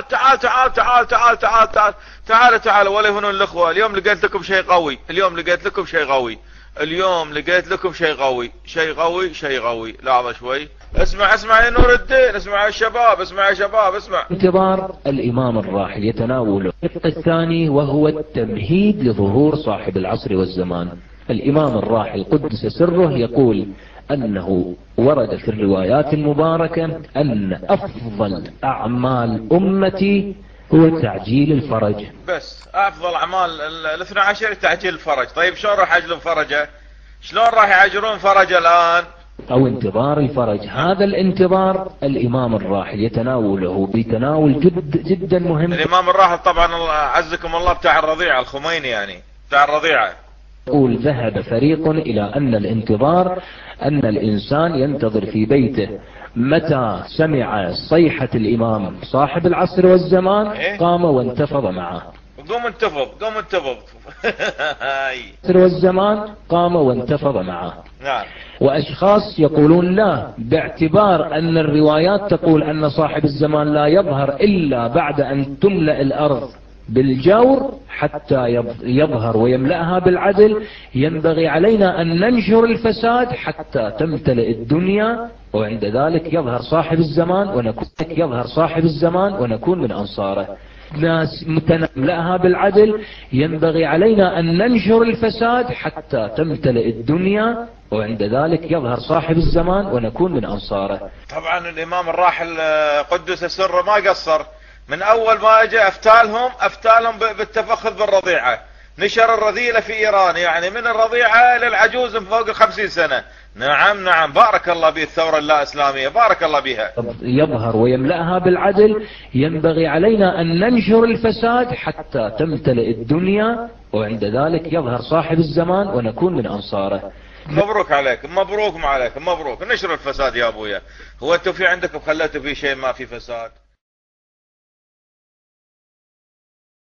تعال تعال تعال تعال تعال تعال تعال تعال ولا يهونون الاخوة. اليوم لقيت لكم شيء قوي، اليوم لقيت لكم شيء قوي، اليوم لقيت لكم شيء قوي، شيء قوي شيء قوي. لحظة شوي، اسمع اسمع يا نور الدين، اسمع يا شباب، اسمع يا شباب، اسمع. انتظار الإمام الراحل يتناول الشق الثاني وهو التمهيد لظهور صاحب العصر والزمان. الإمام الراحل قدس سره يقول أنه ورد في الروايات المباركة أن أفضل أعمال أمتي هو تعجيل الفرج. بس أفضل أعمال الاثنى عشر تعجيل الفرج. طيب شلون راح يعجلون فرجه؟ شلون راح يعجلون فرجه الآن؟ أو انتظار الفرج. هذا الانتظار الإمام الراحل يتناوله بتناول جدا مهم. الإمام الراحل طبعا عزكم الله بتاع الرضيعة، الخميني يعني بتاع الرضيعة. يقول ذهب فريق إلى أن الانتظار أن الإنسان ينتظر في بيته متى سمع صيحة الإمام صاحب العصر والزمان قام وانتفض معه. قوم انتفض، قوم انتفض. العصر والزمان قام وانتفض معه. نعم. وأشخاص يقولون لا، باعتبار أن الروايات تقول أن صاحب الزمان لا يظهر إلا بعد أن تملأ الأرض بالجور حتى يظهر ويملأها بالعدل، ينبغي علينا أن ننشر الفساد حتى تمتلئ الدنيا، وعند ذلك يظهر صاحب الزمان ونكون من أنصاره. ناس متملأها بالعدل، ينبغي علينا أن ننشر الفساد حتى تمتلئ الدنيا، وعند ذلك يظهر صاحب الزمان ونكون من أنصاره. طبعا الإمام الراحل قدس سره ما قصر، من أول ما أجى أفتالهم بالتفخذ بالرضيعة. نشر الرذيلة في إيران، يعني من الرضيعة للعجوز من فوق 50 سنة. نعم نعم، بارك الله به الثورة اللا إسلامية، بارك الله بها. يظهر ويملأها بالعدل، ينبغي علينا أن ننشر الفساد حتى تمتلئ الدنيا، وعند ذلك يظهر صاحب الزمان ونكون من أنصاره. مبروك عليك، مبروك ما عليك، مبروك. نشر الفساد يا أبويا. هو أنتم في عندكم خليتوا في شيء ما في فساد؟